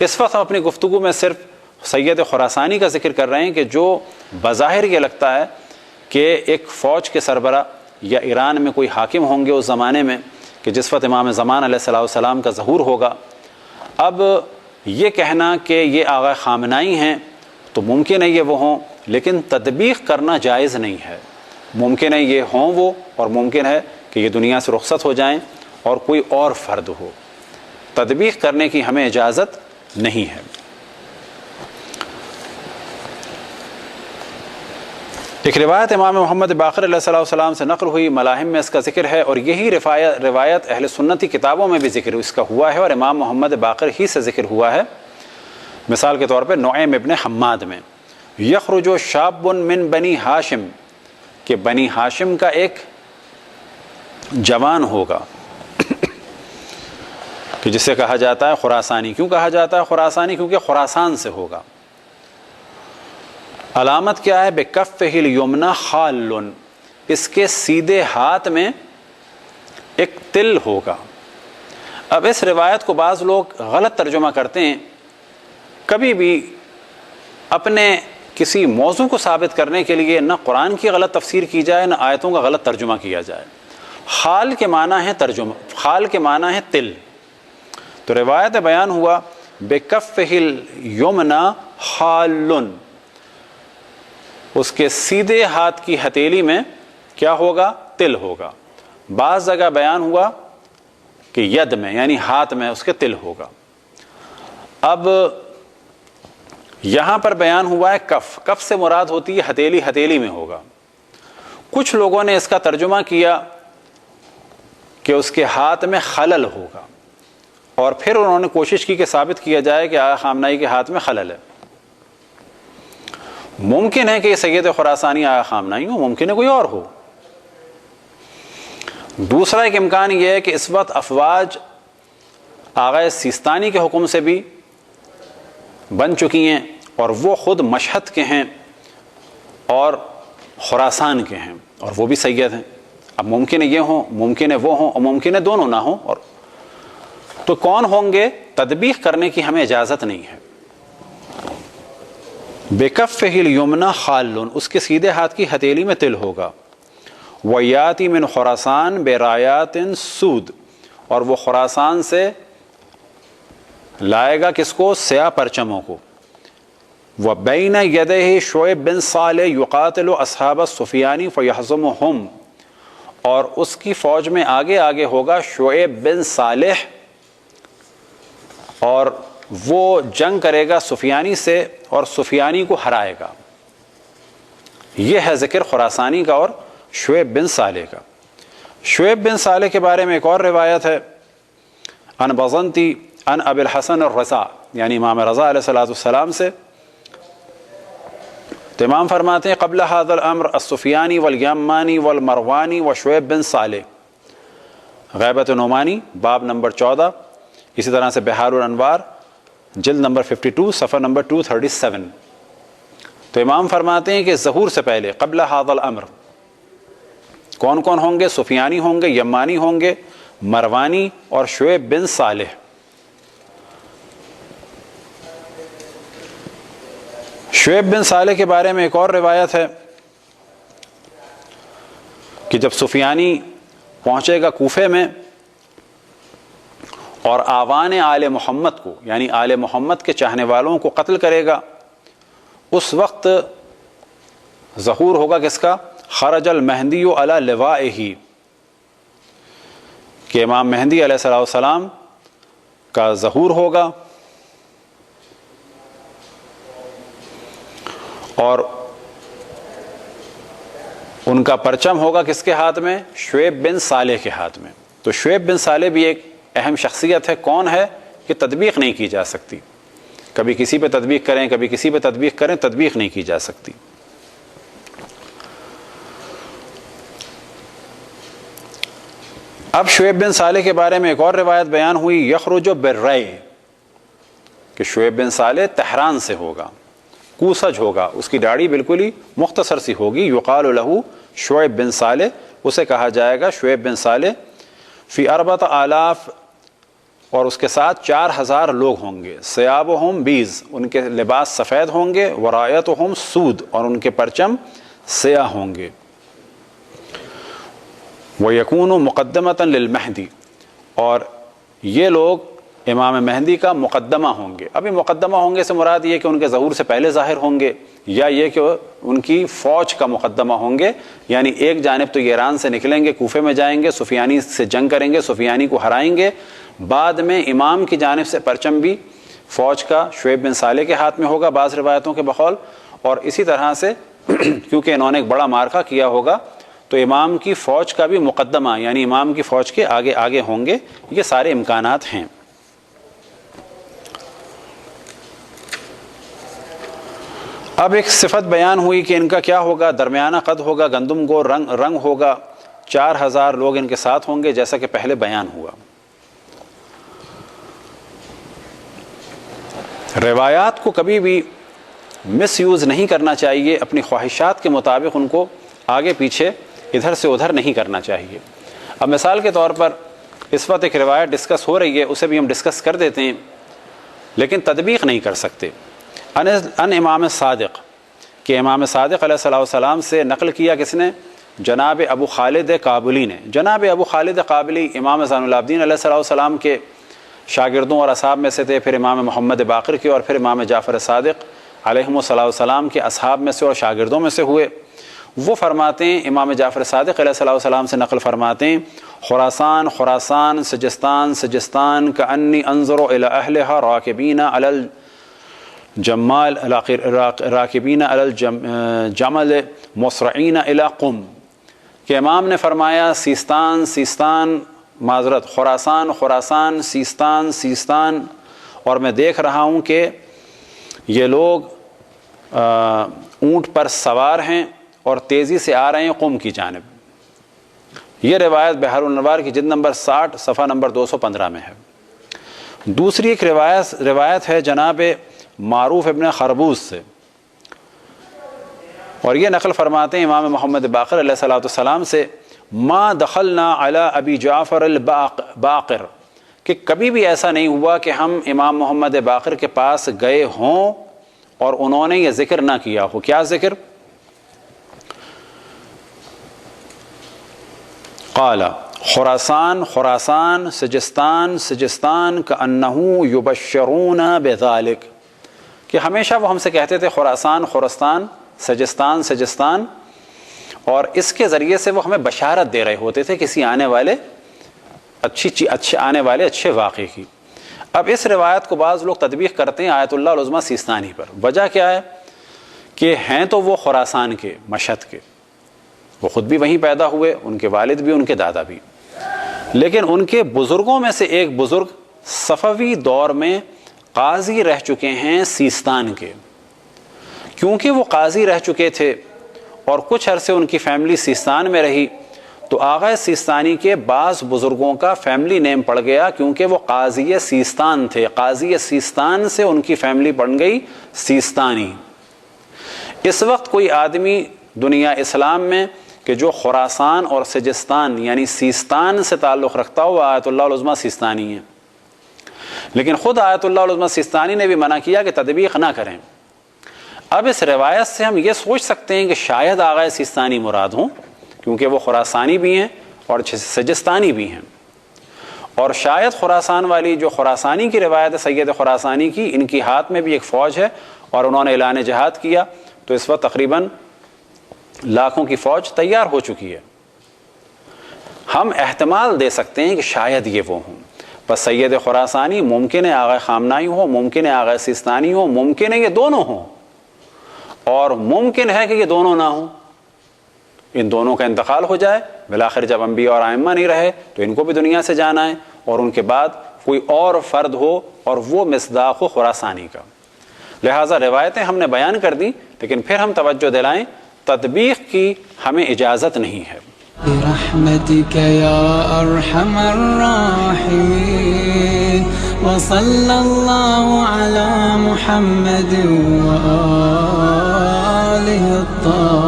اس وقت ہم اپنی گفتگو میں صرف سید خراسانی کا ذکر کر رہے ہیں کہ جو بظاہر یہ لگتا ہے کہ ایک فوج کے سربراہ یا ایران میں کوئی حاکم ہوں گے اس زمانے میں کہ جس وقت امام زمان علیہ السلام کا ظہور ہوگا. اب یہ کہنا کہ یہ آغا خامنائی ہیں تو ممکن ہے یہ وہ ہوں، لیکن تطبیق کرنا جائز نہیں ہے. ممکن ہے یہ ہوں وہ، اور ممکن ہے کہ یہ دنیا سے رخصت ہو جائیں اور کوئی اور فرد ہو. تطبیق کرنے کی ہمیں اجازت نہیں ہے. ایک روایت امام محمد باقر علیہ السلام سے نقل ہوئی، ملاحم میں اس کا ذکر ہے، اور یہی روایت اہل سنتی کتابوں میں بھی ذکر اس کا ہوا ہے، اور امام محمد باقر ہی سے ذکر ہوا ہے. مثال کے طور پہ نعیم ابن حماد میں، یخرج شاب من بنی ہاشم، کہ بنی ہاشم کا ایک جوان ہوگا کہ جسے کہا جاتا ہے خراسانی. کیوں کہا جاتا ہے خراسانی؟ کیونکہ خراسان سے ہوگا. علامت کیا ہے؟ بکفہ الیمنی خال، اس کے سیدھے ہاتھ میں ایک تل ہوگا. اب اس روایت کو بعض لوگ غلط ترجمہ کرتے ہیں. کبھی بھی اپنے کسی موضوع کو ثابت کرنے کے لیے نہ قرآن کی غلط تفسیر کی جائے نہ آیتوں کا غلط ترجمہ کیا جائے. خال کے معنی ہے ترجمہ، خال کے معنی ہے تل. تو روایت بیان ہوا بکفہ الیمنی خال، اس کے سیدھے ہاتھ کی ہتھیلی میں کیا ہوگا؟ تل ہوگا. بعض جگہ بیان ہوا کہ ید میں یعنی ہاتھ میں اس کے تل ہوگا. اب یہاں پر بیان ہوا ہے کف، کف سے مراد ہوتی ہے ہتھیلی، ہتھیلی میں ہوگا. کچھ لوگوں نے اس کا ترجمہ کیا کہ اس کے ہاتھ میں خلل ہوگا، اور پھر انہوں نے کوشش کی کہ ثابت کیا جائے کہ آغا خامنائی کے ہاتھ میں خلل ہے. ممکن ہے کہ یہ سید خراسانی آغا خامنائی ہو، ممکن ہے کوئی اور ہو. دوسرا ایک امکان یہ ہے کہ اس وقت افواج آغا سیستانی کے حکم سے بھی بن چکی ہیں، اور وہ خود مشہد کے ہیں اور خراسان کے ہیں، اور وہ بھی سید ہیں. اب ممکن ہے یہ ہوں، ممکن ہے وہ ہوں، اور ممکن ہے دونوں نہ ہوں. اور تو کون ہوں گے؟ تطبیق کرنے کی ہمیں اجازت نہیں ہے. بکفہ الیمنی خال، اس کے سیدھے ہاتھ کی ہتھیلی میں تل ہوگا. ویاتی من خراسان برایات سود، اور وہ خراسان سے لائے گا کس کو؟ سیاہ پرچموں کو. وبین یدہ شعیب بن صالح یقاتل اصحاب السفیانی فیہزمہم، اور اس کی فوج میں آگے آگے ہوگا شعیب بن صالح، اور وہ جنگ کرے گا سفیانی سے اور سفیانی کو ہرائے گا. یہ ہے ذکر خراسانی کا اور شعیب بن صالح کا. شعیب بن صالح کے بارے میں ایک اور روایت ہے، ان بزنتی ان ابی الحسن الرضا، یعنی امام رضا علیہ السلام سے. تو امام فرماتے ہیں قبل هذا الامر السفیانی والیمانی والمروانی وشعیب بن صالح. غیبت نعمانی باب نمبر 14، اسی طرح سے بحار الانوار جلد نمبر 52 صفحہ نمبر 237. تو امام فرماتے ہیں کہ ظہور سے پہلے قبل هذا الامر کون کون ہوں گے؟ سفیانی ہوں گے، یمانی ہوں گے، مروانی اور شعیب بن صالح. شعیب بن صالح کے بارے میں ایک اور روایت ہے کہ جب سفیانی پہنچے گا کوفے میں اور آوان آل محمد کو یعنی آل محمد کے چاہنے والوں کو قتل کرے گا، اس وقت ظہور ہوگا کس کا؟ خرج المہدی علی لوائہ، کہ امام مہدی علیہ السلام کا ظہور ہوگا، اور ان کا پرچم ہوگا کس کے ہاتھ میں؟ شعیب بن صالح کے ہاتھ میں. تو شعیب بن صالح بھی ایک اہم شخصیت ہے. کون ہے؟ کہ تطبیق نہیں کی جا سکتی. کبھی کسی پہ تطبیق کریں، کبھی کسی پہ تطبیق کریں، تطبیق نہیں کی جا سکتی. اب شعیب بن صالح کے بارے میں ایک اور روایت بیان ہوئی، یخرج بالرأی، کہ شعیب بن صالح تہران سے ہوگا، کوسج ہوگا، اس کی داڑھی بالکل ہی مختصر سی ہوگی. یقال لہ شعیب بن صالح، اسے کہا جائے گا شعیب بن صالح. فی 4000 اور اس کے ساتھ 4000 لوگ ہوں گے. ثیابہم بیض، ان کے لباس سفید ہوں گے. ورایتہم سود، اور ان کے پرچم سیاہ ہوں گے. وَيَكُونُ مُقَدَّمَةً لِلْمَهْدِي، اور یہ لوگ امام مہدی کا مقدمہ ہوں گے. ابھی مقدمہ ہوں گے سے مراد یہ کہ ان کے ظہور سے پہلے ظاہر ہوں گے، یا یہ کہ ان کی فوج کا مقدمہ ہوں گے. یعنی ایک جانب تو یہ ایران سے نکلیں گے، کوفے میں جائیں گے، سفیانی سے جنگ کریں گے، سفیانی کو ہرائیں گے. بعد میں امام کی جانب سے پرچم بھی فوج کا شعیب بن صالح کے ہاتھ میں ہوگا بعض روایتوں کے بقول. اور اسی طرح سے کیونکہ انہوں نے ایک بڑا معرکہ کیا ہوگا تو امام کی فوج کا بھی مقدمہ یعنی امام کی فوج کے آگے آگے ہوں گے. یہ سارے امکانات ہیں. اب ایک صفت بیان ہوئی کہ ان کا کیا ہوگا، درمیانہ قد ہوگا، گندم گو رنگ ہوگا. 4000 لوگ ان کے ساتھ ہوں گے جیسا کہ پہلے بیان ہوا. روایات کو کبھی بھی مس یوز نہیں کرنا چاہیے، اپنی خواہشات کے مطابق ان کو آگے پیچھے ادھر سے ادھر نہیں کرنا چاہیے. اب مثال کے طور پر اس وقت ایک روایت ڈسکس ہو رہی ہے، اسے بھی ہم ڈسکس کر دیتے ہیں لیکن تطبیق نہیں کر سکتے. ان امام صادق، کہ امام صادق علیہ السلام سے نقل کیا کس نے؟ جناب ابو خالد کابلی نے. جناب ابو خالد کابلی امام زین العابدین علیہ السلام کے شاگردوں اور اصحاب میں سے تھے، پھر امام محمد باقر کے اور پھر امام جعفر صادق علیہم السلام کے اصحاب میں سے اور شاگردوں میں سے ہوئے. وہ فرماتے ہیں، امام جعفر صادق علیہ السلام سے نقل فرماتے ہیں، خراسان خراسان، سجستان سجستان، کأنی انظر الی اہلہا راکبین علی الجمال راکبین علی الجمل مسرعین الی قم. کہ امام نے فرمایا سیستان سیستان، معذرت خراسان خراسان، سیستان سیستان، اور میں دیکھ رہا ہوں کہ یہ لوگ اونٹ پر سوار ہیں اور تیزی سے آ رہے ہیں قم کی جانب. یہ روایت بحر الانوار کی جلد نمبر 60 صفحہ نمبر 215 میں ہے. دوسری ایک روایت ہے جناب معروف ابن خربوز سے، اور یہ نقل فرماتے ہیں امام محمد باقر علیہ السلام سے، ما دخلنا علی ابی جعفر الباقر، کہ کبھی بھی ایسا نہیں ہوا کہ ہم امام محمد باقر کے پاس گئے ہوں اور انہوں نے یہ ذکر نہ کیا ہو. کیا ذکر؟ قال خراسان خراسان، سجستان سجستان، کأنہ یبشرون بذالک، کہ ہمیشہ وہ ہم سے کہتے تھے خراسان خراسان، سجستان سجستان، اور اس کے ذریعے سے وہ ہمیں بشارت دے رہے ہوتے تھے کسی آنے والے اچھے واقعے کی. اب اس روایت کو بعض لوگ تطبیق کرتے ہیں آیت اللہ العظمیٰ سیستانی پر. وجہ کیا ہے کہ ہیں تو وہ خراسان کے، مشہد کے، وہ خود بھی وہیں پیدا ہوئے، ان کے والد بھی، ان کے دادا بھی، لیکن ان کے بزرگوں میں سے ایک بزرگ صفوی دور میں قاضی رہ چکے ہیں سیستان کے. کیونکہ وہ قاضی رہ چکے تھے اور کچھ عرصے ان کی فیملی سیستان میں رہی، تو آغا سیستانی کے بعض بزرگوں کا فیملی نیم پڑ گیا، کیونکہ وہ قاضی سیستان تھے. قاضی سیستان سے ان کی فیملی بن گئی سیستانی. اس وقت کوئی آدمی دنیا اسلام میں کہ جو خراسان اور سجستان یعنی سیستان سے تعلق رکھتا ہو، آیت اللہ العظمیٰ سیستانی ہے. لیکن خود آیت اللہ العظمیٰ سیستانی نے بھی منع کیا کہ تطبیق نہ کریں. اب اس روایت سے ہم یہ سوچ سکتے ہیں کہ شاید آغا سیستانی مراد ہوں، کیونکہ وہ خراسانی بھی ہیں اور سجستانی بھی ہیں، اور شاید خراسان والی جو خراسانی کی روایت ہے سید خراسانی کی، ان کی ہاتھ میں بھی ایک فوج ہے اور انہوں نے اعلان جہاد کیا، تو اس وقت تقریباً لاکھوں کی فوج تیار ہو چکی ہے. ہم احتمال دے سکتے ہیں کہ شاید یہ وہ ہوں. بس سید خراسانی ممکن ہے آغا خامنائی ہو، ممکن ہے آغا سیستانی ہو، ممکن ہے یہ دونوں ہوں، اور ممکن ہے کہ یہ دونوں نہ ہوں. ان دونوں کا انتقال ہو جائے، بالآخر جب انبیاء اور ائمہ نہیں رہے تو ان کو بھی دنیا سے جانا ہے، اور ان کے بعد کوئی اور فرد ہو اور وہ مصداق ہو خراسانی کا. لہٰذا روایتیں ہم نے بیان کر دی، لیکن پھر ہم توجہ دلائیں تطبیق کی ہمیں اجازت نہیں ہے. برحمتك يا أرحم الراحمين وصلى الله على محمد وآله الطاهرين.